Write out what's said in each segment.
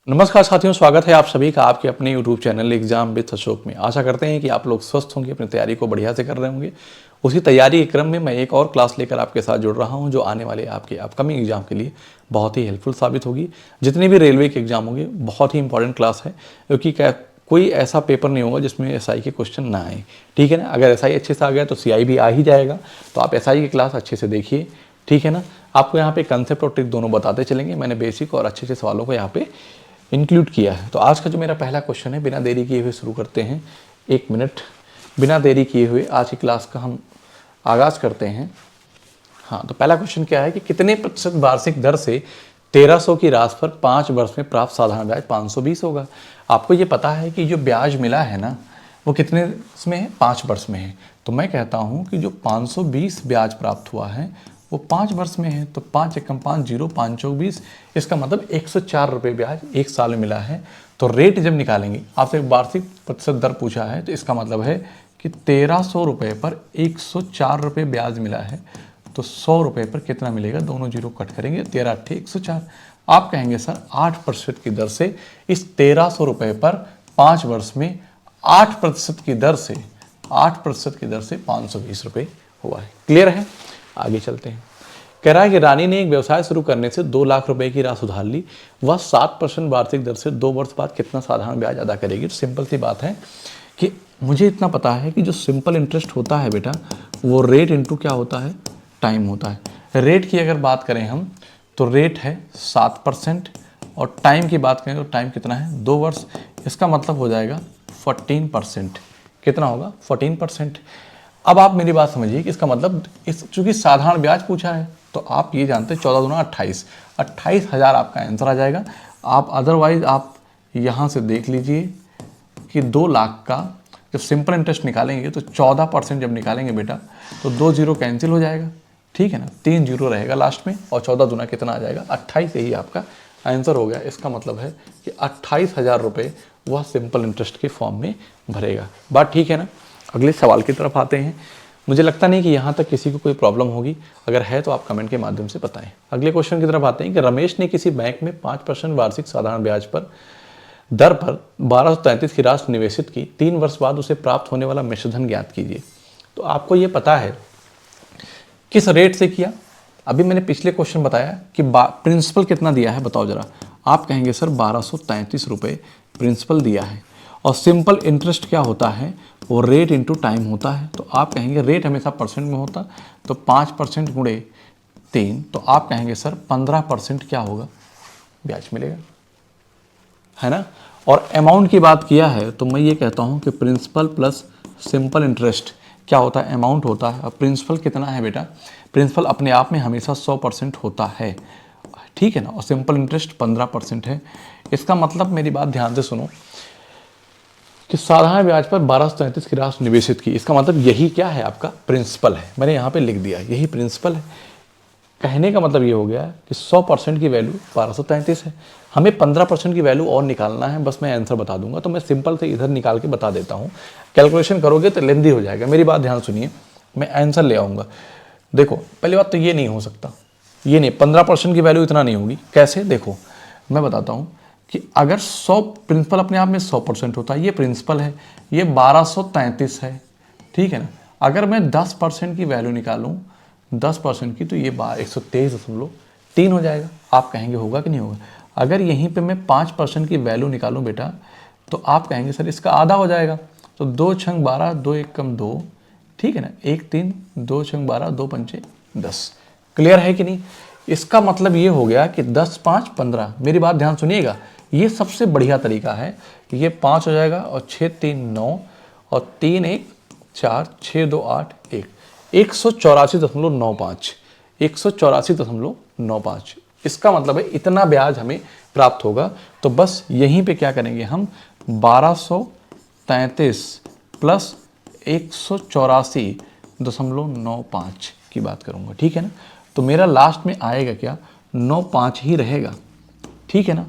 नमस्कार साथियों, स्वागत है आप सभी का आपके अपने YouTube channel exam with Ashok में। आशा करते हैं कि आप लोग स्वस्थ होंगे, अपनी तैयारी को बढ़िया से कर रहे होंगे। उसी तैयारी के क्रम में मैं एक और क्लास लेकर आपके साथ जुड़ रहा हूं, जो आने वाले आपके अपकमिंग एग्जाम के लिए बहुत ही हेल्पफुल साबित होगी। जितने भी रेलवे के एग्जाम होंगे, बहुत ही इंपॉर्टेंट क्लास है, क्योंकि कोई ऐसा पेपर नहीं होगा जिसमें SI के क्वेश्चन ना आए। ठीक है ना। अगर SI अच्छे से आ गया तो CI भी आ ही जाएगा। तो आप SI की क्लास अच्छे से देखिए, ठीक है ना। आपको यहाँ पे कंसेप्ट और ट्रिक दोनों बताते चलेंगे। मैंने बेसिक और अच्छे अच्छे सवालों को यहाँ पे इंक्लूड किया है। तो आज का जो मेरा पहला क्वेश्चन है, बिना देरी किए हुए शुरू करते हैं। 1 मिनट बिना देरी किए हुए आज की क्लास का हम आगाज करते हैं। हाँ, तो पहला क्वेश्चन क्या है कि कितने प्रतिशत वार्षिक दर से 1300 की राशि पर 5 वर्ष में प्राप्त साधारण ब्याज 520 होगा। आपको ये पता है कि जो ब्याज मिला है ना, वो कितने इसमें है? 5 वर्ष में है। तो मैं कहता हूँ कि जो 520 ब्याज प्राप्त हुआ है वो 5 वर्ष में है। तो 5 एकम 5 0 5 चौक 20, इसका मतलब 104 रुपये ब्याज 1 साल में मिला है। तो रेट जब निकालेंगे, आपसे वार्षिक प्रतिशत दर पूछा है, तो इसका मतलब है कि 1300 रुपये पर 104 रुपये ब्याज मिला है। तो 100 रुपये पर कितना मिलेगा? दोनों जीरो कट करेंगे, 13 अट्ठे 104। आप कहेंगे सर 8% की दर से इस 1300 रुपये पर 5 वर्ष में 8% की दर से 8% की दर से 520 रुपये हुआ है। क्लियर है? आगे चलते हैं। कह रहा है कि रानी ने एक व्यवसाय शुरू करने से 2 लाख रुपए की राशि उधार ली। वह 7% वार्षिक दर से 2 वर्ष बाद कितना साधारण ब्याज अदा करेगी? तो सिंपल सी बात है कि मुझे इतना पता है कि जो सिंपल इंटरेस्ट होता है बेटा, वो रेट इंटू क्या होता है? टाइम होता है। रेट की अगर बात करें हम, तो रेट है 7%, और टाइम की बात करें तो टाइम कितना है? 2 वर्ष। इसका मतलब हो जाएगा 14%। कितना होगा? 14%। अब आप मेरी बात समझिए कि इसका मतलब, इस चूंकि साधारण ब्याज पूछा है, तो आप ये जानते हैं 14 दूना 28,000 आपका आंसर आ जाएगा। आप अदरवाइज आप यहाँ से देख लीजिए कि 2 लाख का जब सिंपल इंटरेस्ट निकालेंगे तो 14% जब निकालेंगे बेटा, तो 2 जीरो कैंसिल हो जाएगा। ठीक है ना, 3 जीरो रहेगा लास्ट में, और 14 दूना कितना आ जाएगा? 28। यही आपका आंसर हो गया। इसका मतलब है कि 28,000 रुपये वह सिंपल इंटरेस्ट के फॉर्म में भरेगा। बात ठीक है ना। अगले सवाल की तरफ आते हैं। मुझे लगता नहीं कि यहाँ तक किसी को कोई प्रॉब्लम होगी। अगर है तो आप कमेंट के माध्यम से बताएं। अगले क्वेश्चन की तरफ आते हैं कि रमेश ने किसी बैंक में 5% वार्षिक साधारण ब्याज पर दर पर 1233 की राशि निवेशित की। 3 वर्ष बाद उसे प्राप्त होने वाला मिश्रधन ज्ञात कीजिए। तो आपको ये पता है किस रेट से किया? अभी मैंने पिछले क्वेश्चन बताया कि प्रिंसिपल कितना दिया है, बताओ जरा। आप कहेंगे सर 1233 रुपये प्रिंसिपल दिया है, और सिंपल इंटरेस्ट क्या होता है? वो रेट इंटू टाइम होता है। तो आप कहेंगे रेट हमेशा परसेंट में होता, तो 5% गुणे 3, तो आप कहेंगे सर 15% क्या होगा? ब्याज मिलेगा, है ना। और अमाउंट की बात किया है तो मैं ये कहता हूँ कि प्रिंसिपल प्लस सिंपल इंटरेस्ट क्या होता है? अमाउंट होता है। और प्रिंसिपल कितना है बेटा? प्रिंसिपल अपने आप में हमेशा 100% होता है, ठीक है ना। और सिंपल इंटरेस्ट 15% है। इसका मतलब मेरी बात ध्यान से सुनो कि साधारण ब्याज पर 1233 की राशि निवेशित की, इसका मतलब यही क्या है? आपका प्रिंसिपल है। मैंने यहाँ पे लिख दिया, यही प्रिंसिपल है। कहने का मतलब ये हो गया कि 100% की वैल्यू 1233 है। हमें 15% की वैल्यू और निकालना है, बस मैं आंसर बता दूंगा। तो मैं सिंपल से इधर निकाल के बता देता हूँ। कैलकुलेशन करोगे तो लेंदी हो जाएगा। मेरी बात ध्यान सुनिए, मैं आंसर ले आऊँगा। देखो, पहली बात तो ये नहीं हो सकता, ये नहीं, 15% की वैल्यू इतना नहीं होगी। कैसे? देखो मैं बताता हूँ कि अगर 100 प्रिंसिपल अपने आप में 100% होता है, ये प्रिंसिपल है, ये 1233 है, ठीक है ना। अगर मैं 10% की वैल्यू निकालूं, 10% की, तो ये 123.3 हो जाएगा। आप कहेंगे होगा कि नहीं होगा? अगर यहीं पे मैं 5% की वैल्यू निकालूं बेटा, तो आप कहेंगे सर इसका आधा हो जाएगा। तो 2 छंग 12, 2 एकम 2, ठीक है ना, 1 3, 2 छंग 12, 2 पंचे 10। क्लियर है कि नहीं? इसका मतलब ये हो गया कि 10 5 15। मेरी बात ध्यान सुनिएगा, ये सबसे बढ़िया तरीका है। ये 5 हो जाएगा, और 6 3 9, और 3 1 4, 6 2 8 1, 184.95, 184.95। इसका मतलब है इतना ब्याज हमें प्राप्त होगा। तो बस यहीं पे क्या करेंगे हम? 1233 प्लस 184.95 की बात करूंगा, ठीक है ना। तो मेरा लास्ट में आएगा क्या? 95 ही रहेगा, ठीक है ना।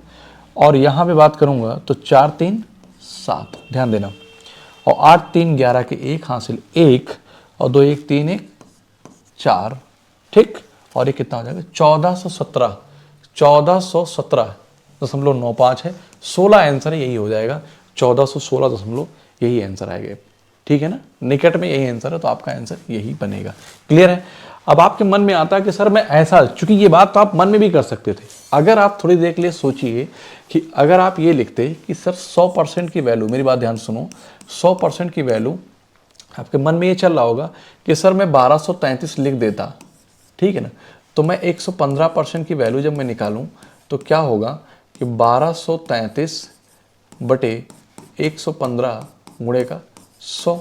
और यहाँ पे बात करूंगा तो 4 3 7, ध्यान देना, और 8 3 11 के 1 हासिल 1, और 2 1 3 1 4, ठीक। और ये कितना हो जाएगा? 1417, 1417 14.95 है, 16 आंसर है, यही हो जाएगा 1416 दशमलव, यही आंसर आएगा। ठीक है ना, निकट में यही आंसर है, तो आपका आंसर यही बनेगा। क्लियर है। अब आपके मन में आता है कि सर मैं ऐसा, चूंकि ये बात तो आप मन में भी कर सकते थे, अगर आप थोड़ी देर के लिए सोचिए कि अगर आप ये लिखते कि सर 100% की वैल्यू, मेरी बात ध्यान सुनो, 100% की वैल्यू, आपके मन में ये चल रहा होगा कि सर मैं 1233 लिख देता, ठीक है ना, तो मैं 115% की वैल्यू जब मैं निकालूं तो क्या होगा कि 1233 बटे 115 गुणे का 100।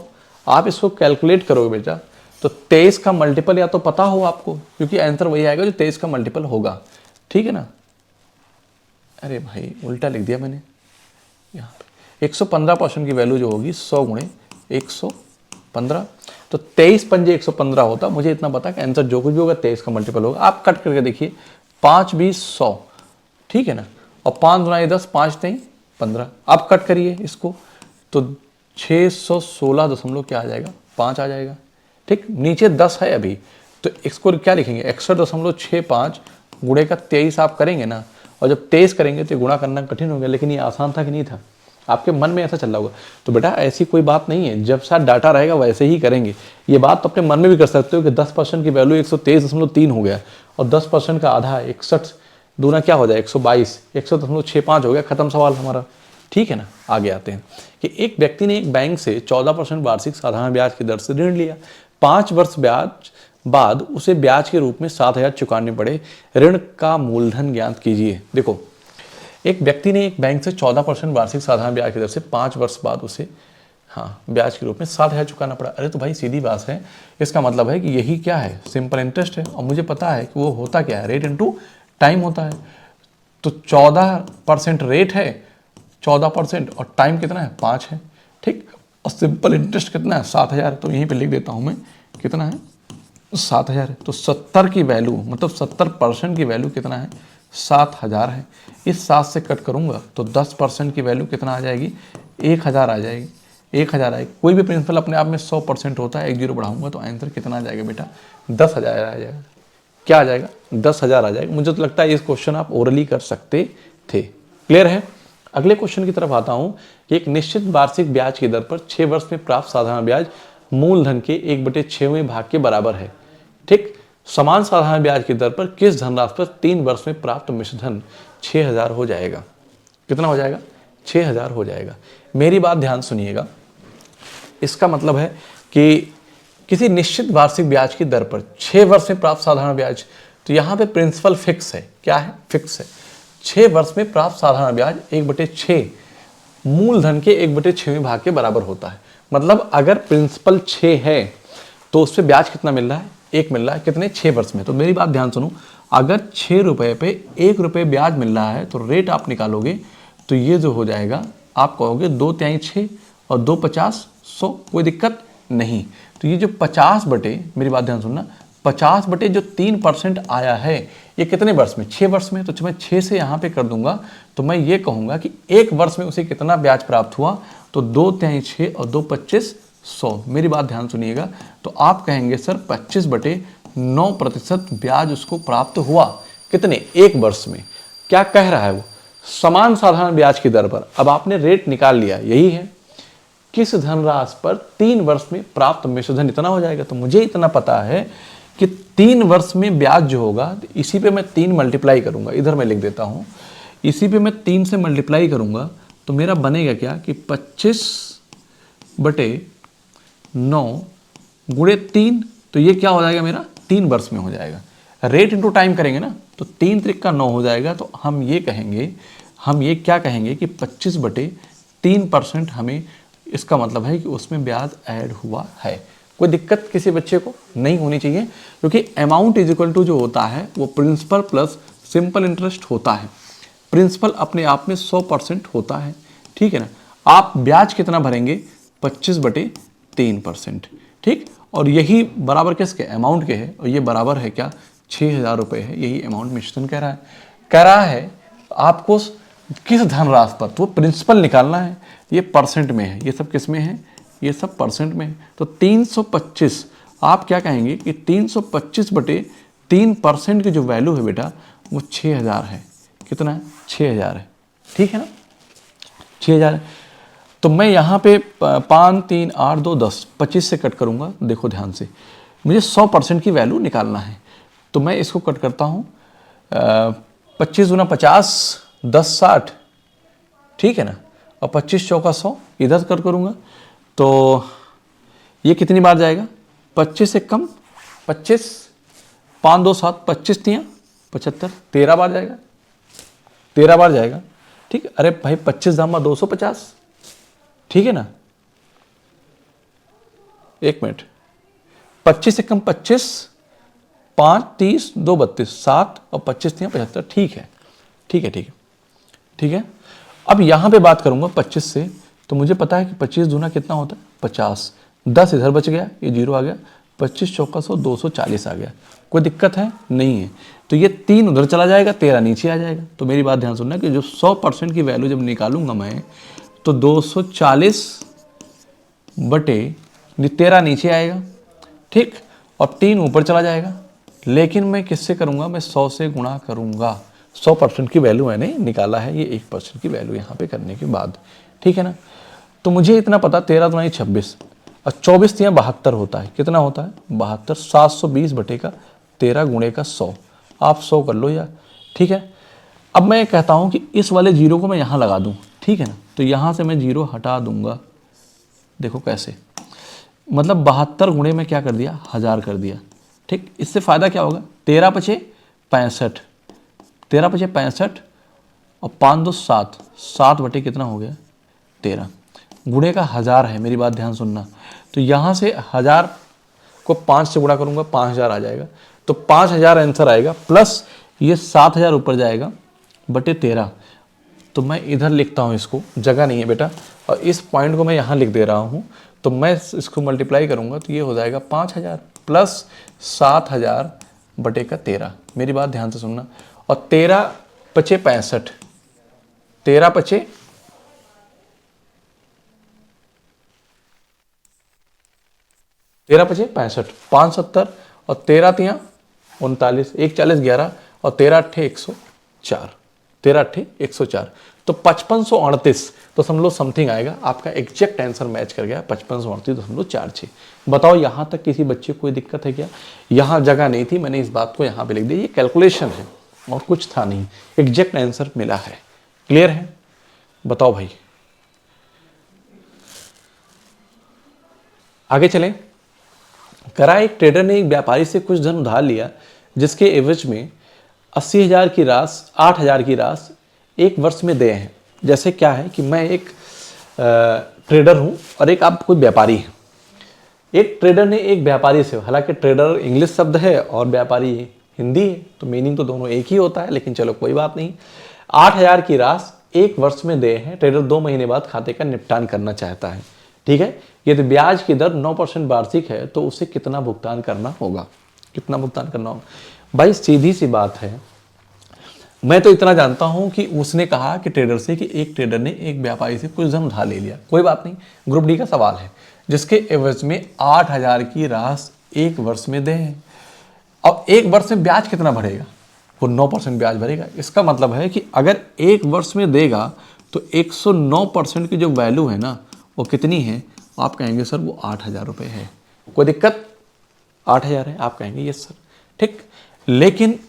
आप इसको कैलकुलेट करोगे बेटा तो 23 का मल्टीपल या तो पता हो आपको, क्योंकि आंसर वही आएगा जो 23 का मल्टीपल होगा। ठीक है ना, अरे भाई उल्टा लिख दिया मैंने यहाँ पे। 115% की वैल्यू जो होगी 100 गुणे 115, तो 23 पंजे 115 होता। मुझे इतना पता कि आंसर जो कुछ भी होगा 23 का मल्टीपल होगा। आप कट करके देखिए, 5 20 100, ठीक है ना, और 5 गुना 10, 5 नहीं 15। आप कट करिए इसको तो 616 दशमलव क्या आ जाएगा, 5 आ जाएगा। ठीक, नीचे 10 है अभी, तो इसको क्या लिखेंगे, 61.65 गुणे का 23 आप करेंगे ना, और जब 23 करेंगे तो गुणा करना कठिन हो गया, लेकिन ये आसान था कि नहीं था, आपके मन में ऐसा चल रहा होगा। तो बेटा ऐसी कोई बात नहीं है, जब साथ डाटा रहेगा वैसे ही करेंगे। ये बात तो अपने मन में भी कर सकते हो कि 10% की वैल्यू 123.3 हो गया, और 10% का आधा 61 दूना क्या हो जाए 122, 100.65 हो गया, खत्म सवाल हमारा। ठीक है ना, आगे आते हैं कि एक व्यक्ति ने एक बैंक से 14% वार्षिक साधारण ब्याज की दर से ऋण लिया। 5 वर्ष ब्याज बाद उसे ब्याज के रूप में 7,000 चुकाने पड़े। ऋण का मूलधन ज्ञात कीजिए। देखो, एक व्यक्ति ने एक बैंक से 14% वार्षिक साधारण ब्याज की दर से 5 वर्ष बाद उसे ब्याज के रूप में 7,000 चुकाना पड़ा। अरे तो भाई सीधी बात है, इसका मतलब है कि यही क्या है, सिंपल इंटरेस्ट है, और मुझे पता है कि वो होता क्या है, रेट इनटू टाइम होता है। तो 14% रेट है, 14% और टाइम कितना है 5 है। ठीक, और सिंपल इंटरेस्ट कितना है 7,000, तो यहीं पे लिख देता हूं मैं, कितना है 7,000 है। तो 70 की वैल्यू मतलब 70% की वैल्यू कितना है 7,000 है। इस 7 से कट करूंगा तो 10% की वैल्यू कितना आ जाएगी 1,000 आ जाएगी, 1,000 आएगी। कोई भी प्रिंसिपल अपने आप में 100% होता है, एक जीरो बढ़ाऊंगा तो आंसर कितना आ जाएगा बेटा 10,000 आ जाएगा। क्या आ जाएगा 10,000 आ जाएगा। मुझे तो लगता है इस क्वेश्चन आप ओरली कर सकते थे। क्लियर है। अगले क्वेश्चन की तरफ आता हूं कि एक निश्चित वार्षिक ब्याज की दर पर 6 वर्ष में प्राप्त साधारण ब्याज मूलधन के 1/6वें भाग के बराबर है। ठीक, समान साधारण ब्याज की दर पर किस धनराशि पर 3 वर्ष में प्राप्त मिश्रधन 6,000 हो जाएगा। कितना हो जाएगा 6,000 हो जाएगा। मेरी बात ध्यान सुनिएगा, इसका मतलब है कि किसी निश्चित वार्षिक ब्याज की दर पर 6 वर्ष में प्राप्त साधारण ब्याज, तो यहां पे प्रिंसिपल फिक्स है। क्या है, फिक्स है। 6 वर्ष में प्राप्त साधारण ब्याज 1/6 मूलधन के 1/6वें भाग के बराबर होता है। मतलब अगर प्रिंसिपल 6 है तो उस पर ब्याज कितना मिल रहा है, 1 मिल रहा है। कितने 6 वर्ष में। तो मेरी बात ध्यान सुनो, अगर 6 रुपए पे 1 रुपए ब्याज मिल रहा है तो रेट आप निकालोगे तो ये जो हो जाएगा, आप कहोगे 2 तिहाई 6 और 2 50 100, कोई दिक्कत नहीं। तो ये जो 50 बटे, मेरी बात ध्यान सुनना, 50 बटे जो 3% आया है ये कितने वर्ष में 6 वर्ष में। तो मैं 6 से यहाँ पे कर दूंगा तो मैं ये कहूँगा कि 1 वर्ष में उसे कितना ब्याज प्राप्त हुआ, तो 2 तिहाई 6 और 2 25 100। मेरी बात ध्यान सुनिएगा, तो आप कहेंगे सर 25/9% ब्याज उसको प्राप्त हुआ। कितने 1 वर्ष में। क्या कह रहा है वो, समान साधारण ब्याज की दर पर। अब आपने रेट निकाल लिया, यही है, किस धनराशि पर 3 वर्ष में प्राप्त मिश्रधन इतना हो जाएगा। तो मुझे इतना पता है कि 3 वर्ष में ब्याज जो होगा, इसी पे मैं 3 मल्टीप्लाई करूंगा, इधर मैं लिख देता हूं, इसी पे मैं 3 से मल्टीप्लाई करूंगा तो मेरा बनेगा क्या कि 25/9 गुणे 3, तो ये क्या हो जाएगा मेरा 3 वर्ष में हो जाएगा। रेट इंटू टाइम करेंगे ना तो 3 त्रिक का 9 हो जाएगा। तो हम ये कहेंगे, हम ये क्या कहेंगे कि 25/3% हमें, इसका मतलब है कि उसमें ब्याज ऐड हुआ है। कोई दिक्कत किसी बच्चे को नहीं होनी चाहिए, क्योंकि अमाउंट इज इक्वल टू जो होता है वो प्रिंसिपल प्लस सिंपल इंटरेस्ट होता है। प्रिंसिपल अपने आप में 100% होता है, ठीक है ना। आप ब्याज कितना भरेंगे 25/3%, ठीक। और यही बराबर किसके, अमाउंट के है, और ये बराबर है क्या 6,000 रुपये है। यही अमाउंट मिश्रण कह रहा है आपको किस धनराशि पर, तो प्रिंसिपल निकालना है। ये परसेंट में है, ये सब किस में है, ये सब परसेंट में है। तो 325 आप क्या कहेंगे कि 325/3% की जो वैल्यू है बेटा वो 6,000 है। कितना है, 6000 है, ठीक है ना, 6000 है। तो मैं यहाँ पे 5 3 8 2 10 25 से कट करूँगा। देखो ध्यान से, मुझे 100% की वैल्यू निकालना है, तो मैं इसको कट करता हूँ। 25 दूना 50, 10 60, ठीक है ना, और 25 चौका 100 इधर कट करूँगा, तो ये कितनी बार जाएगा, 25 से कम, 25, 5 2 7, 25 तियाँ 75, 13 बार जाएगा, 13 बार जाएगा, ठीक है। अरे भाई 25 दामा 250, ठीक है ना, एक मिनट, 25 से कम 25, 5 30, 2 32, 7 और 25 तियाँ 75, ठीक है, ठीक है, ठीक है, ठीक है। अब यहां पे बात करूंगा 25 से, तो मुझे पता है कि 25 दूना कितना होता है 50, 10 इधर बच गया, ये 0 आ गया, 25 चौका 100, 240 आ गया। कोई दिक्कत है नहीं है, तो ये 3 उधर चला जाएगा, 13 नीचे आ जाएगा। तो मेरी बात ध्यान सुनना कि जो 100% की वैल्यू जब निकालूंगा मैं, तो 240 बटे 13 नीचे आएगा, ठीक, और 3 ऊपर चला जाएगा। लेकिन मैं किससे करूंगा, मैं 100 से गुणा करूंगा। 100% की वैल्यू मैंने निकाला है, ये 1% की वैल्यू यहाँ पे करने के बाद, ठीक है ना। तो मुझे इतना पता, 13 दूनी 26 और 24 तियाँ 72 होता है। कितना होता है 72, 720 बटे का 13 गुणे का 100, आप 100 कर लो यार, ठीक है। अब मैं कहता हूँ कि इस वाले जीरो को मैं यहाँ लगा दूँ, ठीक है ना, तो यहाँ से मैं जीरो हटा दूंगा। देखो कैसे, मतलब 72 गुणे में क्या कर दिया, 1000 कर दिया, ठीक। इससे फ़ायदा क्या होगा, 13 पचे 65, 13 पचे 65 और 5 2 7, 7 बटे कितना हो गया 13, गुणे का 1000 है। मेरी बात ध्यान सुनना, तो यहाँ से 1000 को 5 से गुणा करूँगा, 5000 आ जाएगा, तो 5000 आंसर आएगा, प्लस ये 7000 ऊपर जाएगा बटे 13। तो मैं इधर लिखता हूँ, इसको जगह नहीं है बेटा, और इस पॉइंट को मैं यहाँ लिख दे रहा हूँ, तो मैं इसको मल्टीप्लाई करूँगा तो ये हो जाएगा 5000 प्लस 7000 बटे का 13। मेरी बात ध्यान से सुनना, और 13 पचे 65, 13 पचे 65, 570 और 13 तियाँ 39, 1 40 11 और 13 अट्ठे 104, 13 अट्ठे 104, तो 5538 तो समझ समथिंग आएगा। आपका एग्जैक्ट आंसर मैच कर गया, 5538.46। बताओ यहाँ तक किसी बच्चे को कोई दिक्कत है क्या? यहाँ जगह नहीं थी, मैंने इस बात को यहाँ पे लिख दिया, ये कैलकुलेशन है और कुछ था नहीं, एग्जैक्ट आंसर मिला है। क्लियर है? बताओ भाई, आगे चलें। करा, एक ट्रेडर ने एक व्यापारी से कुछ धन उधार लिया, जिसके एवज में 80,000 की राशि 8,000 की राशि 1 वर्ष में दे हैं। जैसे क्या है कि मैं एक ट्रेडर हूं और एक आप कोई व्यापारी हैं। एक ट्रेडर ने एक व्यापारी से, हालांकि ट्रेडर इंग्लिश शब्द है और व्यापारी हिंदी है, तो मीनिंग तो दोनों एक ही होता है, लेकिन चलो कोई बात नहीं। 8,000 की राशि 1 वर्ष में दे हैं। ट्रेडर 2 महीने बाद खाते का निपटान करना चाहता है, ठीक है। यदि ब्याज की दर 9% वार्षिक है तो उसे कितना भुगतान करना होगा? कितना भुगतान करना होगा? भाई सीधी सी बात है, मैं तो इतना जानता हूं कि उसने कहा कि ट्रेडर से कि एक ट्रेडर ने एक व्यापारी से कुछ धन उधार ले लिया, कोई बात नहीं, ग्रुप डी का सवाल है, जिसके एवज में 8,000 की राशि 1 वर्ष में दें। अब 1 वर्ष में ब्याज कितना भरेगा? वो 9% ब्याज भरेगा। इसका मतलब है कि अगर 1 वर्ष में देगा तो 109% की जो वैल्यू है ना, वो कितनी है? आप कहेंगे सर वो 8,000 रुपये है। कोई दिक्कत? 8,000 है, आप कहेंगे यस सर, ठीक। लेकिन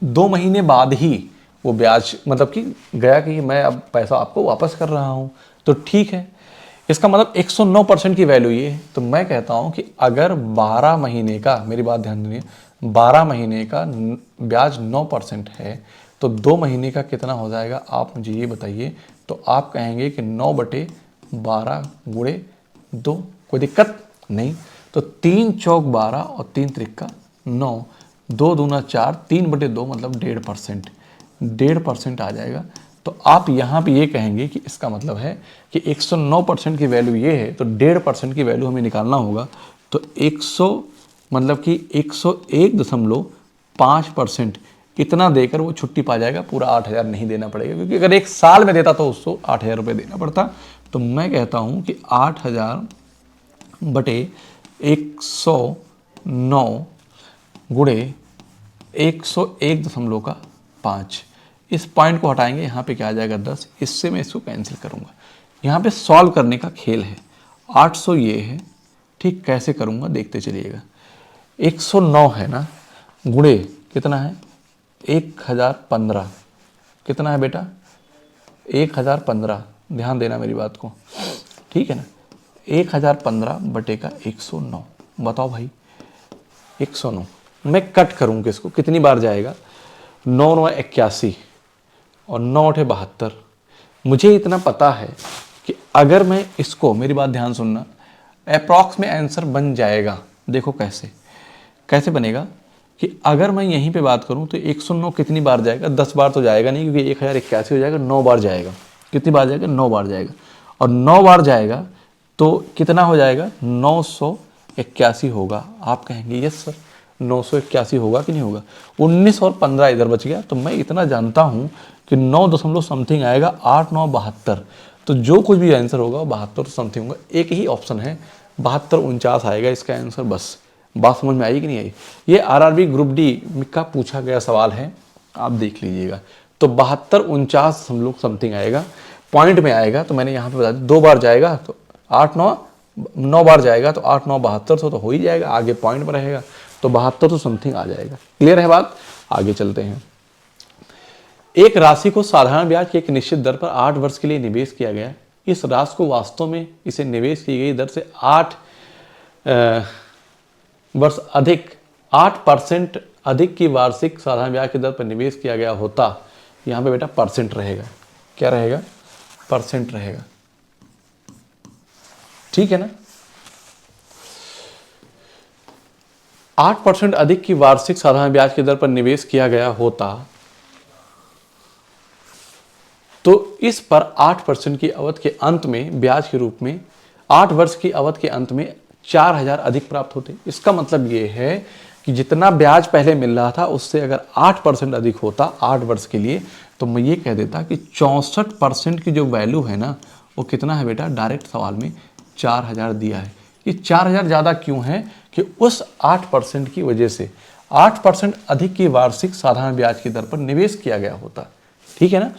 2 महीने बाद ही वो ब्याज मतलब कि गया कि मैं अब पैसा आपको वापस कर रहा हूँ, तो ठीक है। इसका मतलब 109% की वैल्यू ये है। तो मैं कहता हूँ कि अगर 12 महीने का, मेरी बात ध्यान दीजिए, 12 महीने का ब्याज 9% है, तो 2 महीने का कितना हो जाएगा? आप मुझे ये बताइए। तो आप कहेंगे कि 9/12 गुणे 2, कोई दिक्कत नहीं। तो 3 चौक 12 और 3 त्रिक्का 9, 2 दूना 4, 3/2 मतलब 1.5%, 1.5% आ जाएगा। तो आप यहाँ पे ये कहेंगे कि इसका मतलब है कि 109% की वैल्यू ये है, तो 1.5% की वैल्यू हमें निकालना होगा। तो 100 मतलब कि 101.5% इतना देकर वो छुट्टी पा जाएगा, पूरा 8,000 नहीं देना पड़ेगा, क्योंकि अगर 1 साल में देता तो उसको 8,000 रुपये देना पड़ता। तो मैं कहता हूँ कि 8,000 बटे 109 गुणे 101.5, इस पॉइंट को हटाएंगे, यहाँ पे क्या आ जाएगा 10, इससे मैं इसको कैंसिल करूँगा। यहाँ पे सॉल्व करने का खेल है। 800 ये है, ठीक, कैसे करूँगा देखते चलिएगा। 109 है ना, गुणे कितना है 1015, कितना है बेटा 1015, ध्यान देना मेरी बात को, ठीक है ना। 1015 बटे का 109, बताओ भाई 109 मैं कट करूँ किसको, कितनी बार जाएगा, 9 9 81 और 9 8 72। मुझे इतना पता है कि अगर मैं इसको, मेरी बात ध्यान सुनना, अप्रॉक्स में आंसर बन जाएगा। देखो कैसे कैसे बनेगा कि अगर मैं यहीं पे बात करूं तो 109 कितनी बार जाएगा, 10 बार तो जाएगा नहीं क्योंकि 1081 हो जाएगा, 9 बार जाएगा। कितनी बार जाएगा, 9 बार जाएगा, और 9 बार जाएगा तो कितना हो जाएगा 981 होगा। आप कहेंगे यस सर 981 होगा कि नहीं होगा। 19 और 15 इधर बच गया, तो मैं इतना जानता हूँ कि 9 दशमलव समथिंग आएगा, 8 9 72। तो जो कुछ भी आंसर होगा 72 समथिंग होगा। एक ही ऑप्शन है 72 49 आएगा इसका आंसर। बस बात समझ में आई कि नहीं आई। ये आरआरबी ग्रुप डी का पूछा गया सवाल है, आप देख लीजिएगा। तो 72 49 समथिंग आएगा, पॉइंट में आएगा। तो मैंने यहाँ पे बता दिया 2 बार जाएगा तो 8 9 बार जाएगा तो 8 9 72 तो हो ही जाएगा, आगे पॉइंट में रहेगा तो 72 समथिंग आ जाएगा। क्लियर है बात, आगे चलते हैं। एक राशि को साधारण ब्याज की एक निश्चित दर पर 8 वर्ष के लिए निवेश किया गया। इस राशि को वास्तव में इसे निवेश की गई दर से 8% अधिक की वार्षिक साधारण ब्याज की दर पर निवेश किया गया होता। यहाँ पे बेटा परसेंट रहेगा, क्या रहेगा, परसेंट रहेगा, ठीक है ना। 8% अधिक की वार्षिक साधारण ब्याज की दर पर निवेश किया गया होता तो इस पर 8% की अवधि के अंत में ब्याज के रूप में 8 वर्ष की अवधि के अंत में 4000 अधिक प्राप्त होते। इसका मतलब ये है कि जितना ब्याज पहले मिल रहा था उससे अगर 8% अधिक होता 8 वर्ष के लिए, तो मैं ये कह देता कि 64% की जो वैल्यू है ना वो कितना है बेटा, डायरेक्ट सवाल में 4000 दिया है। ये 4000 ज़्यादा क्यों है कि उस 8% की वजह से 8% अधिक की वार्षिक साधारण ब्याज की दर पर निवेश किया गया होता, ठीक है ना।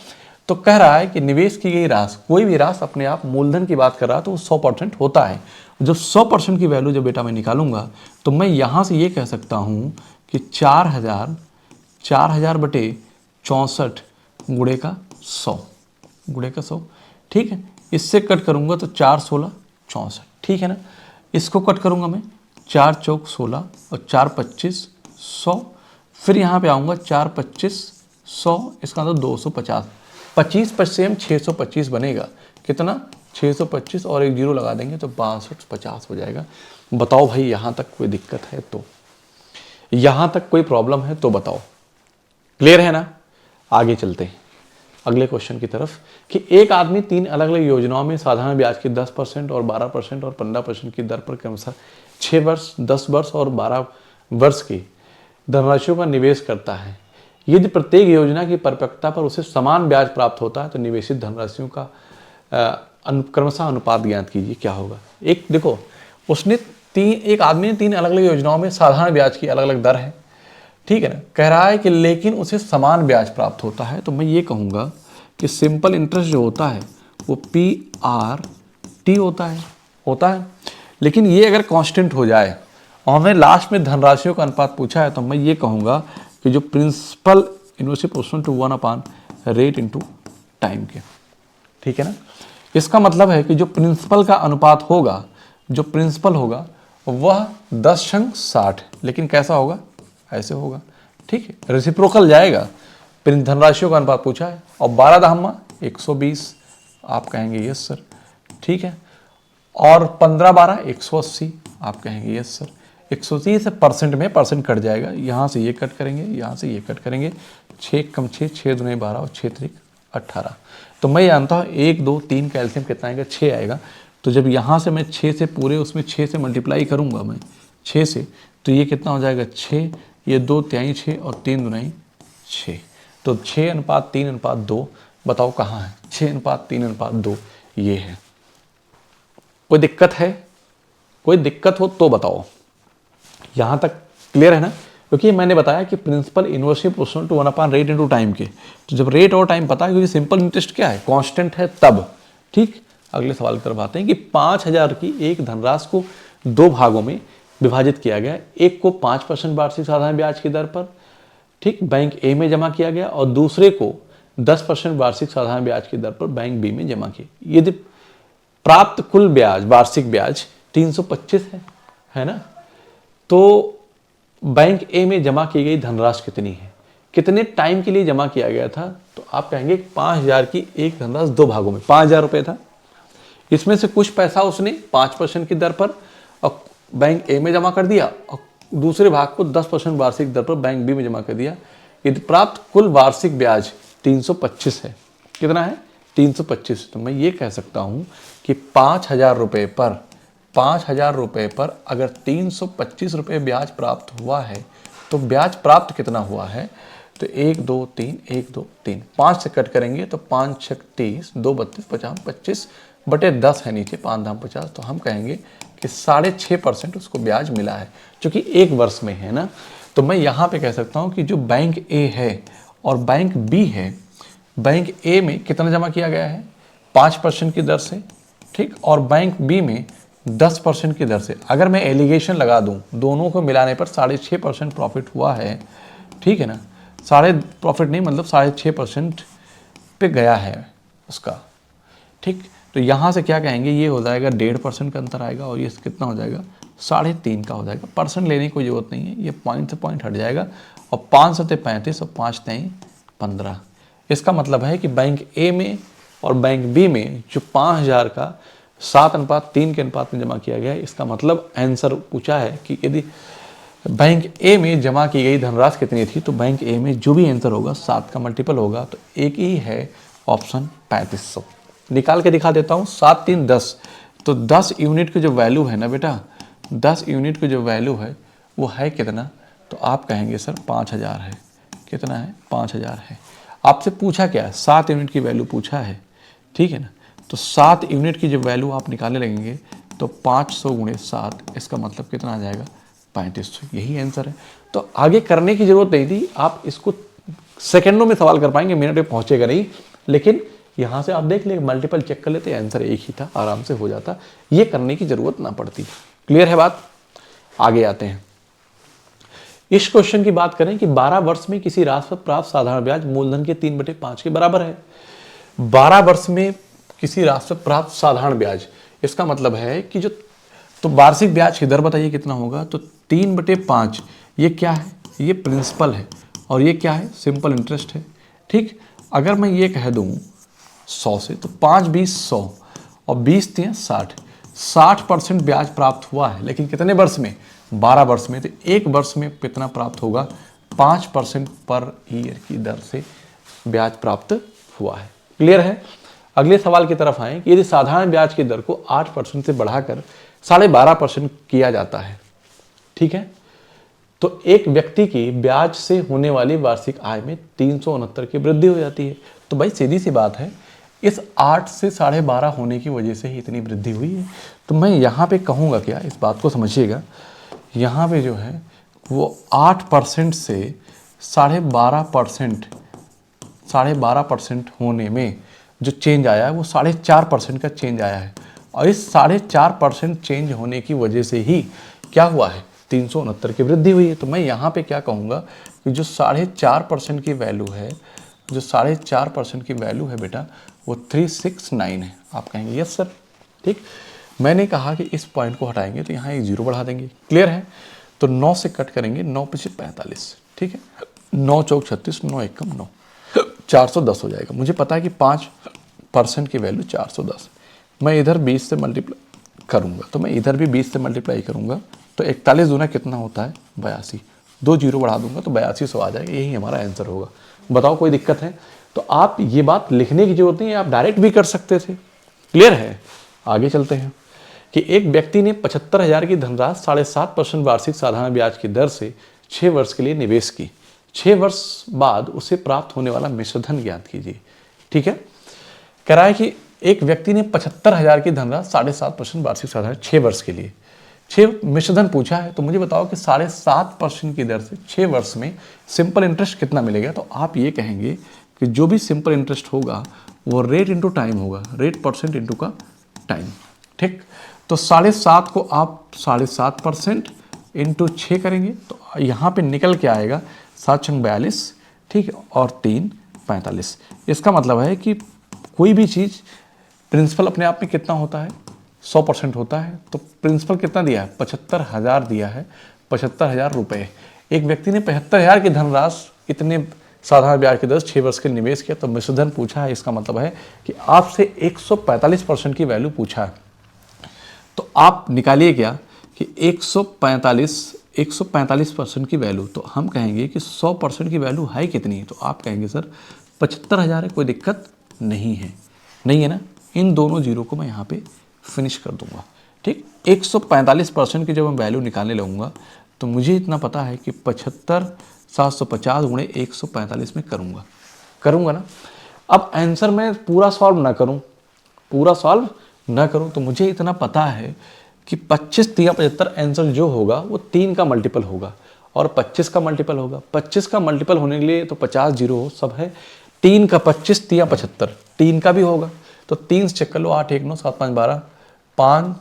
तो कह रहा है कि निवेश की गई राशि, कोई भी राशि अपने आप मूलधन की बात कर रहा है तो वो 100% होता है। जब 100% की वैल्यू जब बेटा मैं निकालूंगा तो मैं यहाँ से ये कह सकता हूँ कि 4000 बटे 64 गुणे का 100, ठीक है। इससे कट करूँगा तो 4 16 64, ठीक है ना। इसको कट करूँगा मैं 4 चौक 16 और 4 25 100, फिर यहाँ पे आऊँगा 4 25 100, इसका मतलब 250, 25% 625 बनेगा। कितना, 625 और एक जीरो लगा देंगे तो 6250 हो जाएगा। बताओ भाई यहाँ तक कोई दिक्कत है तो, यहाँ तक कोई प्रॉब्लम है तो बताओ। क्लियर है ना। आगे चलते हैं अगले क्वेश्चन की तरफ कि एक आदमी 3 अलग अलग योजनाओं में साधारण ब्याज की 10% और 12% और 15% की दर पर क्रमशः 6 वर्ष, 10 वर्ष और 12 वर्ष की धनराशियों का निवेश करता है। यदि प्रत्येक योजना की परिपक्वता पर उसे समान ब्याज प्राप्त होता है तो निवेशित धनराशियों का क्रमशः अनुपात ज्ञात कीजिए, क्या होगा। एक देखो, उसने एक आदमी ने 3 अलग अलग योजनाओं में साधारण ब्याज की अलग अलग दर है, ठीक है ना। कह रहा है कि लेकिन उसे समान ब्याज प्राप्त होता है, तो मैं ये कहूँगा कि सिंपल इंटरेस्ट जो होता है वो PRT होता है। लेकिन ये अगर कांस्टेंट हो जाए और हमें लास्ट में धनराशियों का अनुपात पूछा है तो मैं ये कहूँगा कि जो प्रिंसिपल इनवर्सली प्रोपोर्शनल टू 1/रेट इनटू टाइम के, ठीक है ना। इसका मतलब है कि जो प्रिंसिपल का अनुपात होगा, जो प्रिंसिपल होगा वह 10/60, लेकिन कैसा होगा, ऐसे होगा, ठीक है। रेसिप्रोकल जाएगा, धनराशियों का अनुपात पूछा है, और 12 दहम्मा 120, आप कहेंगे यस सर, ठीक है। और 15 12 180, आप कहेंगे यस सर। 180 से परसेंट में परसेंट कट जाएगा, यहाँ से ये कट करेंगे, यहाँ से ये कट करेंगे, 6 कम 6, 6 दूने 12 और 6 3 18। तो मैं जानता हूँ 1 2 3 का एलसीएम कितना आएगा, 6 आएगा। तो जब यहाँ से मैं 6 से पूरे उसमें 6 से मल्टीप्लाई करूँगा मैं 6 से, तो ये कितना हो जाएगा 6, ये 2 तिहाई 6 और 3 दुनाई 6, तो 6:3:2। बताओ कहाँ है 6:3:2, ये है। कोई दिक्कत है, कोई दिक्कत हो तो बताओ। यहाँ तक क्लियर है ना। क्योंकि मैंने बताया कि principal inversely proportional to 1 rate into time के, तो जब रेट और टाइम पता है, क्योंकि सिंपल इंटरेस्ट क्या है, कांस्टेंट है तब। ठीक, अगले सवाल की तरफ आते हैं कि 5,000 की एक धनराशि को 2 भागों में विभाजित किया गया। एक को 5% वार्षिक साधारण ब्याज की दर पर, ठीक, बैंक ए में जमा किया गया, और दूसरे को 10% वार्षिक साधारण ब्याज की दर पर बैंक बी में जमा किया। यदि प्राप्त कुल ब्याज, वार्षिक ब्याज 325 है ना, तो बैंक ए में जमा की गई धनराशि कितनी है, कितने टाइम के लिए जमा किया गया था, तो आप कहेंगे 5,000 की एक धनराशि 2 भागों में, 5,000 रुपये था, इसमें से कुछ पैसा उसने 5% की दर पर और बैंक ए में जमा कर दिया, और दूसरे भाग को 10% वार्षिक दर पर बैंक बी में जमा कर दिया। यदि प्राप्त कुल वार्षिक ब्याज 325 है, कितना है, 325, तो मैं ये कह सकता हूं कि 5,000 रुपये पर, 5,000 रुपये पर अगर 325 रुपये ब्याज प्राप्त हुआ है, तो ब्याज प्राप्त कितना हुआ है, तो 1 2 3 1 2 3 5 से कट करेंगे तो 5 6 30, 2 32 50 25 बटे 10 है नीचे, 5 दाम 50, तो हम कहेंगे कि 6.5% उसको ब्याज मिला है, जो कि 1 वर्ष में है ना। तो मैं यहाँ पे कह सकता हूँ कि जो बैंक ए है और बैंक बी है, बैंक ए में कितना जमा किया गया है, 5% की दर से, ठीक, और बैंक बी में 10% की दर से। अगर मैं एलिगेशन लगा दूं, दोनों को मिलाने पर 6.5% प्रॉफिट हुआ है, ठीक है ना, साढ़े प्रॉफिट नहीं, मतलब 6.5% पे गया है उसका, ठीक। तो यहाँ से क्या कहेंगे, ये हो जाएगा 1.5% का अंतर आएगा, और ये कितना हो जाएगा, 3.5 का हो जाएगा। परसेंट लेने की कोई जरूरत नहीं है, ये पॉइंट से पॉइंट हट जाएगा, और 5 सते 35 और 5 तय 15। इसका मतलब है कि बैंक ए में और बैंक बी में जो 5,000 का 7:3 के अनुपात में जमा किया गया है, इसका मतलब आंसर पूछा है कि यदि बैंक ए में जमा की गई धनराशि कितनी थी, तो बैंक ए में जो भी आंसर होगा 7 का मल्टीपल होगा, तो एक ही है ऑप्शन 3500। निकाल के दिखा देता हूँ, 7 3 10, तो 10 यूनिट की जो वैल्यू है ना बेटा, 10 यूनिट की जो वैल्यू है वो है कितना, तो आप कहेंगे सर 5,000 है। कितना है, 5,000 है। आपसे पूछा क्या है, 7 यूनिट की वैल्यू पूछा है, ठीक है ना, तो 7 यूनिट की जो वैल्यू आप निकालने लगेंगे तो 500 × 7, इसका मतलब कितना आ जाएगा, 3500। यही आंसर है। तो आगे करने की जरूरत नहीं थी, आप इसको सेकंडों में सवाल कर पाएंगे, मिनट में पहुंचेगा नहीं, लेकिन यहाँ से आप देख ले, मल्टीपल चेक कर लेते, आंसर एक ही था, आराम से हो जाता, ये करने की जरूरत ना पड़ती। क्लियर है बात, आगे आते हैं। इस क्वेश्चन की बात करें कि 12 वर्ष में किसी राशि पर प्राप्त साधारण ब्याज मूलधन के 3/5 के बराबर है। 12 वर्ष में किसी राशि पर प्राप्त साधारण ब्याज, इसका मतलब है कि जो, तो वार्षिक ब्याज की दर बताइए कितना होगा, तो 3/5, ये क्या है, ये प्रिंसिपल है, और ये क्या है, सिंपल इंटरेस्ट है, ठीक। अगर मैं ये कह दूं 100 से, तो 5 20 100 और 20 3 60, 60% ब्याज प्राप्त हुआ है, लेकिन कितने वर्ष में, 12 वर्ष में, तो एक वर्ष में कितना प्राप्त होगा, 5% पर ईयर की दर से ब्याज प्राप्त हुआ है। क्लियर है। अगले सवाल की तरफ आए कि यदि साधारण ब्याज की दर को 8% से बढ़ाकर 12.5% किया जाता है, ठीक है, तो एक व्यक्ति की ब्याज से होने वाली वार्षिक आय में 369 की वृद्धि हो जाती है। तो भाई सीधी सी बात है, इस 8 से 12.5 होने की वजह से ही इतनी वृद्धि हुई है। तो मैं यहाँ पे कहूँगा क्या, इस बात को समझिएगा, यहाँ पे जो है वो 8% से 12.5% होने में जो चेंज आया है वो 4.5% का चेंज आया है, और इस 4.5% चेंज होने की वजह से ही क्या हुआ है, 369 की वृद्धि हुई है। तो मैं यहाँ पे क्या कहूँगा कि जो 4.5% की वैल्यू है, जो 4.5% की वैल्यू है बेटा, वो 369 है। आप कहेंगे यस सर, ठीक। मैंने कहा कि इस पॉइंट को हटाएंगे तो यहाँ एक 0 बढ़ा देंगे। क्लियर है। तो 9 से कट करेंगे, 9 × 45, ठीक है, 9 चौक 36, 9 एकम 9, 410 हो जाएगा। मुझे पता है कि 5% की वैल्यू 410, मैं इधर 20 से मल्टीप्लाई करूँगा, तो मैं इधर भी 20 से मल्टीप्लाई करूँगा, तो 41 दूना कितना होता है, 82, 2 0 बढ़ा दूंगा तो 8200 आ जाएगा। यही हमारा आंसर होगा। बताओ कोई दिक्कत है? तो आप ये बात लिखने की जरूरत नहीं है, आप डायरेक्ट भी कर सकते थे। क्लियर है। आगे चलते हैं कि एक व्यक्ति ने 75,000 की धनराशि 7.5% वार्षिक साधारण ब्याज की दर से 6 वर्ष के लिए निवेश की। 6 वर्ष बाद उसे प्राप्त होने वाला मिश्रधन ज्ञात कीजिए। ठीक है, कह रहा है कि एक व्यक्ति ने 75,000 की धनराशि 7.5% वार्षिक साधारण 6 वर्ष के लिए 6 मिश्रधन पूछा है, तो मुझे बताओ कि 7.5% की दर से 6 वर्ष में सिंपल इंटरेस्ट कितना मिलेगा। तो आप ये कहेंगे कि जो भी सिंपल इंटरेस्ट होगा वो रेट इंटू टाइम होगा, रेट परसेंट इंटू का टाइम। ठीक, तो 7.5 को आप 7.5% इंटू 6 करेंगे तो यहाँ पे निकल के आएगा 7×42, ठीक है, और 3 45। इसका मतलब है कि कोई भी चीज़ प्रिंसिपल अपने आप में कितना होता है, 100% होता है। तो प्रिंसिपल कितना दिया है, 75,000 दिया है, 75,000 रुपये। एक व्यक्ति ने 75,000 की धनराशि इतने साधारण ब्याज की दर 6 वर्ष के लिए निवेश किया, तो मिश्रधन पूछा है। इसका मतलब है कि आपसे 145% की वैल्यू पूछा है। तो आप निकालिए क्या कि 145% की वैल्यू, तो हम कहेंगे कि 100% की वैल्यू है कितनी है। तो आप कहेंगे सर 75,000 है, कोई दिक्कत नहीं है, नहीं है ना। इन दोनों जीरो को मैं यहाँ पे फिनिश कर दूंगा। ठीक, 145% की जब मैं वैल्यू निकालने लगूंगा तो मुझे इतना पता है कि 75,750 गुणे 145 में करूंगा ना। अब आंसर मैं पूरा सॉल्व ना करूं तो मुझे इतना पता है कि 25 3 75 आंसर जो होगा वो 3 का मल्टीपल होगा और 25 का मल्टीपल होगा। 25 का मल्टीपल होने के लिए तो 50 जीरो सब है, 3 का 25 3 75, 3 का भी होगा। तो 3 से चेक कर लो, 8 1 9 7 5 12, 5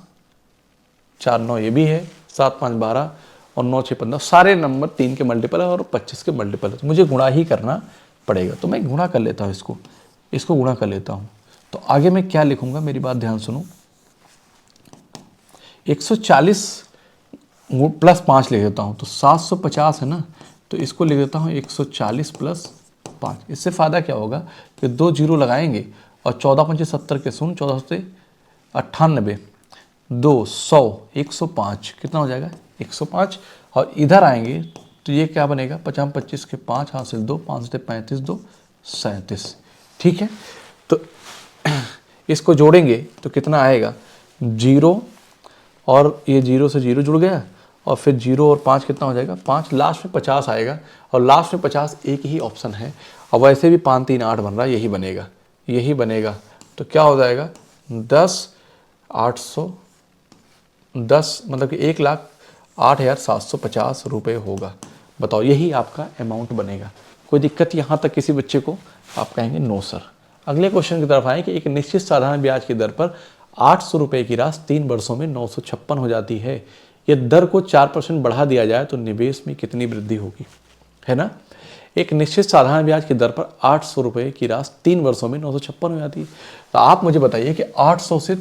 4 9 ये भी है, 7 5 12 और 9 6 15, सारे नंबर 3 के मल्टीपल है और 25 के मल्टीपल है। तो मुझे गुणा ही करना पड़ेगा। तो मैं गुणा कर लेता हूँ, इसको गुणा कर लेता हूँ। तो आगे मैं क्या लिखूंगा, मेरी बात ध्यान सुनो। 140 प्लस 5 लिख देता हूँ, तो 750 है ना, तो इसको लिख देता हूँ 140 प्लस 5। इससे फ़ायदा क्या होगा कि 2 जीरो लगाएंगे और 14 5 70 के सुन, 14 से 98, 200 105 कितना हो जाएगा 105। और इधर आएंगे तो ये क्या बनेगा, 50 25 के 5 हासिल 2, 5 से 35 2 37। ठीक है, तो इसको जोड़ेंगे तो कितना आएगा, जीरो और ये जीरो से जीरो जुड़ गया और फिर जीरो और 5 कितना हो जाएगा 5, लास्ट में 50 आएगा और लास्ट में 50 एक ही ऑप्शन है। और वैसे भी 5 3 8 बन रहा है, यही बनेगा। तो क्या हो जाएगा 10 मतलब कि 1,08,750 रुपये होगा। बताओ, यही आपका अमाउंट बनेगा। कोई दिक्कत यहाँ तक किसी बच्चे को? आप कहेंगे नो सर। अगले क्वेश्चन की तरफ आए कि एक निश्चित साधारण ब्याज की दर पर 800 रुपये की राशि 3 वर्षों में 956 हो जाती है। यह दर को 4% बढ़ा दिया जाए तो निवेश में कितनी वृद्धि होगी, है ना। एक निश्चित साधारण ब्याज की दर पर 800 रुपये की राशि 3 वर्षों में 956 हो जाती है। तो आप मुझे बताइए कि 800 से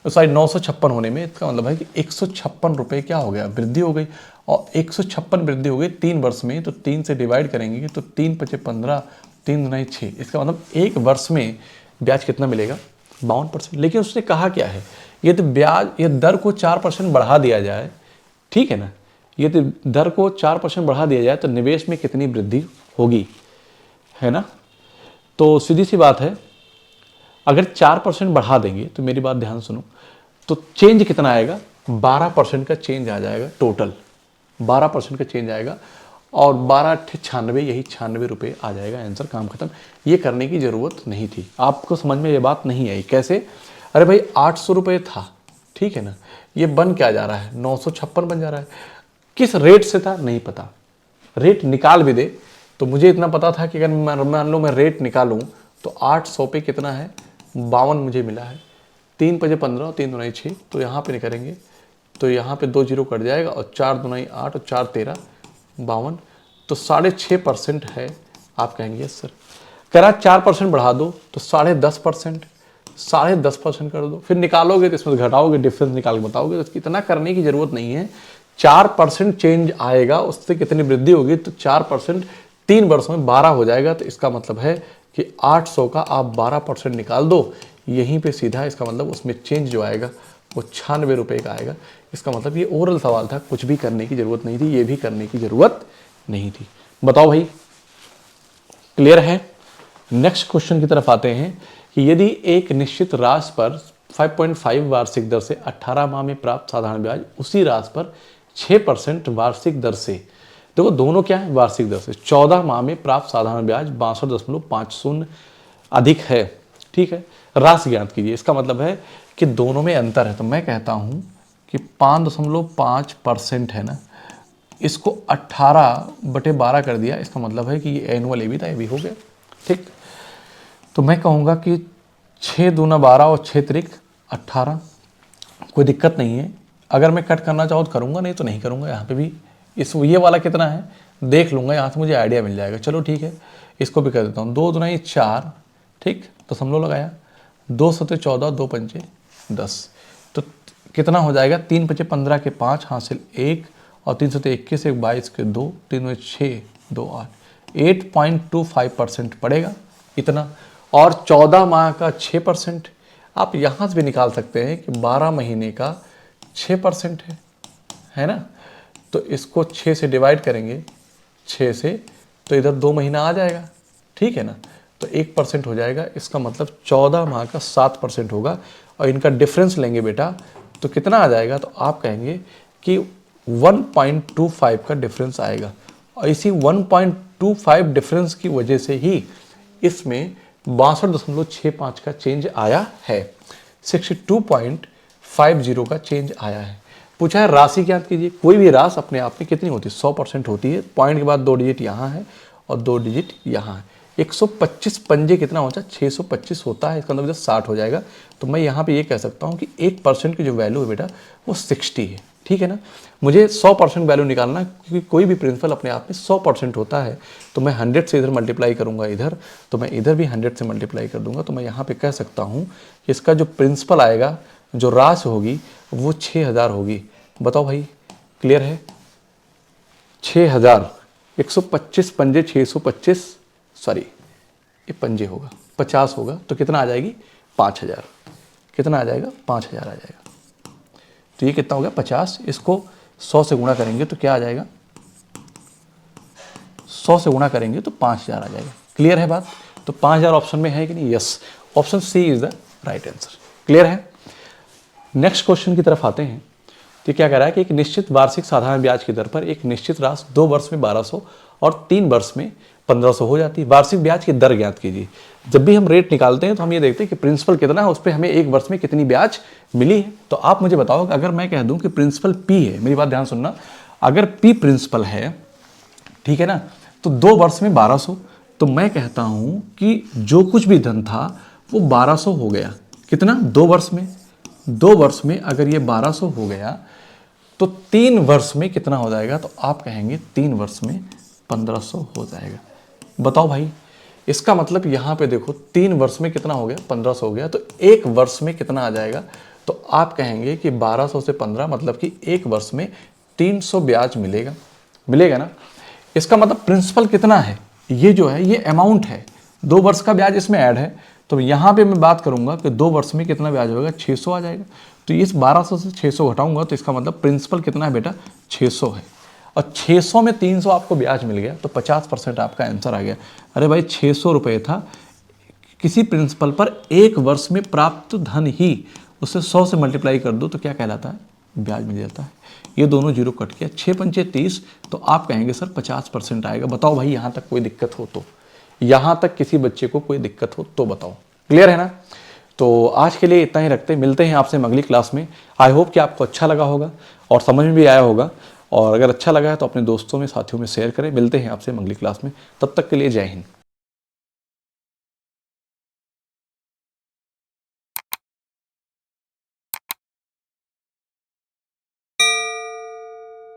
956 होने में इसका मतलब है कि 156 रुपये क्या हो गया, वृद्धि हो गई। और 156 वृद्धि हो गई 3 वर्ष में, तो 3 से डिवाइड करेंगे तो 3 5 15, 3 9 6, इसका मतलब एक वर्ष में ब्याज कितना मिलेगा 52%। लेकिन उसने कहा क्या है, ये तो ब्याज, ये दर को 4% बढ़ा दिया जाए, ठीक है ना, ये तो दर को 4% बढ़ा दिया जाए तो निवेश में कितनी वृद्धि होगी, है ना। तो सीधी सी बात है, अगर 4% बढ़ा देंगे तो मेरी बात ध्यान सुनो, तो चेंज कितना आएगा, 12% का चेंज आ जाएगा, टोटल 12% का चेंज आएगा और 12 96, यही 96 रुपये आ जाएगा आंसर, काम खत्म। ये करने की ज़रूरत नहीं थी। आपको समझ में ये बात नहीं आई कैसे? अरे भाई 800 रुपये था, ठीक है ना, ये बन क्या जा रहा है 956 बन जा रहा है। किस रेट से था नहीं पता, रेट निकाल भी दे तो मुझे इतना पता था कि अगर मान लो मैं रेट निकालूं तो 800 पे कितना है 52 मुझे मिला है। 3 5 15 और 3 2 6, तो यहाँ पे निकलेंगे तो यहाँ पे 2 जीरो कट जाएगा और 4 2 8 और 4 13 52, तो 6.5% है। आप कहेंगे यस सर। कह रहा 4% बढ़ा दो तो 10.5%, 10.5% कर दो, फिर निकालोगे तो इसमें घटाओगे, डिफरेंस निकाल के बताओगे। तो इतना करने की जरूरत नहीं है, 4% चेंज आएगा, उससे कितनी वृद्धि होगी, तो 4% 3 वर्षों में 12 हो जाएगा। तो इसका मतलब है कि 800 का आप 12% निकाल दो, यहीं पे सीधा इसका मतलब उसमें चेंज जो आएगा वो 96 रुपये का आएगा। इसका मतलब ये ओरल सवाल था, कुछ भी करने की जरूरत नहीं थी, ये भी करने की जरूरत नहीं थी। बताओ भाई, क्लियर है? नेक्स्ट क्वेश्चन की तरफ आते हैं कि यदि एक निश्चित राशि पर 5.5 वार्षिक दर से 18 माह में प्राप्त साधारण ब्याज उसी राशि पर 6% वार्षिक दर से, देखो दोनों क्या है वार्षिक दर से, 14 माह में प्राप्त साधारण ब्याज 62.50 अधिक है, ठीक है, राशि ज्ञात कीजिए। इसका मतलब है कि दोनों में अंतर है। तो मैं कहता हूं कि 5.5% है ना, इसको 18/12 कर दिया, इसका मतलब है कि ये एनुअल ए भी था, ये भी हो गया। ठीक, तो मैं कहूँगा कि 6 दूना 12 और 6 त्रिक 18, कोई दिक्कत नहीं है। अगर मैं कट करना चाहूँ तो करूँगा, नहीं तो नहीं करूँगा। यहाँ पे भी ये वाला कितना है देख लूँगा, यहाँ से मुझे आइडिया मिल जाएगा। चलो ठीक है, इसको भी कर देता हूँ। 2 दूना 4, ठीक, तो दशमलव लगाया, 2 सते 14, 2 पंचे 10, तो कितना हो जाएगा, 3 पंचे 15 के 5 हासिल 1 और 3 सते 21 1 22 के 2, 3 में 6 2 8, 8.25% पड़ेगा इतना। और 14 माह का 6%, आप यहाँ से भी निकाल सकते हैं कि 12 महीने का 6% है ना। तो इसको 6 से डिवाइड करेंगे, 6 से, तो इधर 2 महीना आ जाएगा, ठीक है ना। तो 1% हो जाएगा, इसका मतलब 14 माह का 7% होगा। और इनका डिफरेंस लेंगे बेटा तो कितना आ जाएगा, तो आप कहेंगे कि 1.25 का डिफरेंस आएगा। और इसी 1.25 डिफरेंस की वजह से ही इसमें 62.65 का चेंज आया है, 62.50 का चेंज आया है। पूछा है राशि ज्ञात कीजिए। कोई भी राशि अपने आप में कितनी होती है, 100% होती है। पॉइंट के बाद 2 डिजिट यहाँ है और 2 डिजिट यहाँ है। 125 पंजे कितना होता है, 625 होता है, इसका मतलब 60 हो जाएगा। तो मैं यहाँ पे ये कह सकता हूँ कि 1% की जो वैल्यू है बेटा वो 60 है, ठीक है ना। मुझे 100% वैल्यू निकालना है, क्योंकि कोई भी प्रिंसिपल अपने आप में 100% होता है। तो मैं 100 से इधर मल्टीप्लाई करूँगा इधर, तो मैं इधर भी 100 से मल्टीप्लाई कर दूंगा। तो मैं यहाँ पे कह सकता हूँ कि इसका जो प्रिंसिपल आएगा, जो राशि होगी वो 6000 होगी। बताओ भाई, क्लियर है। 6000, 125 पंजे 625, सॉरी ये पंजे होगा 50 होगा, तो कितना आ जाएगी 5000, कितना आ जाएगा 5000 आ जाएगा। तो ये कितना हो गया 50, इसको 100 से गुणा करेंगे तो क्या आ जाएगा, 100 से गुणा करेंगे तो 5000 आ जाएगा। क्लियर है बात। तो 5000 ऑप्शन में है कि नहीं, yes, option C is the right answer. Clear है। नेक्स्ट क्वेश्चन की तरफ आते हैं। तो क्या कह रहा है कि एक निश्चित वार्षिक साधारण ब्याज की दर पर एक निश्चित राशि 2 वर्ष में 1200 और 3 वर्ष में 1500 हो जाती है। वार्षिक ब्याज की दर ज्ञात कीजिए। जब भी हम रेट निकालते हैं तो हम ये देखते हैं कि प्रिंसिपल कितना है, उस पर हमें एक वर्ष में कितनी ब्याज मिली है। तो आप मुझे बताओ कि अगर मैं कह दूं कि प्रिंसिपल पी है, मेरी बात ध्यान सुनना, अगर पी प्रिंसिपल है, ठीक है ना, तो 2 वर्ष में 1200, तो मैं कहता हूं कि जो कुछ भी धन था वो 1200 हो गया। कितना, 2 वर्ष में, 2 वर्ष में अगर ये 1200 हो गया तो 3 वर्ष में कितना हो जाएगा, तो आप कहेंगे 3 वर्ष में 1500 हो जाएगा। बताओ भाई, इसका मतलब यहाँ पे देखो 3 वर्ष में कितना हो गया, 1500 हो गया, तो 1 वर्ष में कितना आ जाएगा, तो आप कहेंगे कि 1200 से 15 मतलब कि 1 वर्ष में 300 ब्याज मिलेगा, मिलेगा ना। इसका मतलब प्रिंसिपल कितना है, ये जो है ये अमाउंट है, 2 वर्ष का ब्याज इसमें ऐड है। तो यहाँ पे मैं बात करूंगा कि 2 वर्ष में कितना ब्याज होगा, 600 आ जाएगा। तो इस 1200 से 600 घटाऊंगा तो इसका मतलब प्रिंसिपल कितना है बेटा, 600 है। और 600 में 300 आपको ब्याज मिल गया, तो 50% आपका आंसर आ गया। अरे भाई 600 रुपये था, किसी प्रिंसिपल पर 1 वर्ष में प्राप्त धन ही उससे 100 से मल्टीप्लाई कर दो तो क्या कहलाता है, ब्याज मिल जाता है। ये दोनों जीरो कट किया, 6 पंचे 30, तो आप कहेंगे सर 50% आएगा। बताओ भाई, यहाँ तक कोई दिक्कत हो तो, यहाँ तक किसी बच्चे को कोई दिक्कत हो तो बताओ। क्लियर है ना। तो आज के लिए इतना ही रखते हैं, मिलते हैं आपसे अगली क्लास में। आई होप कि आपको अच्छा लगा होगा और समझ में भी आया होगा, और अगर अच्छा लगा है तो अपने दोस्तों में, साथियों में शेयर करें। मिलते हैं आपसे अगली क्लास में, तब तक के लिए जय हिंद।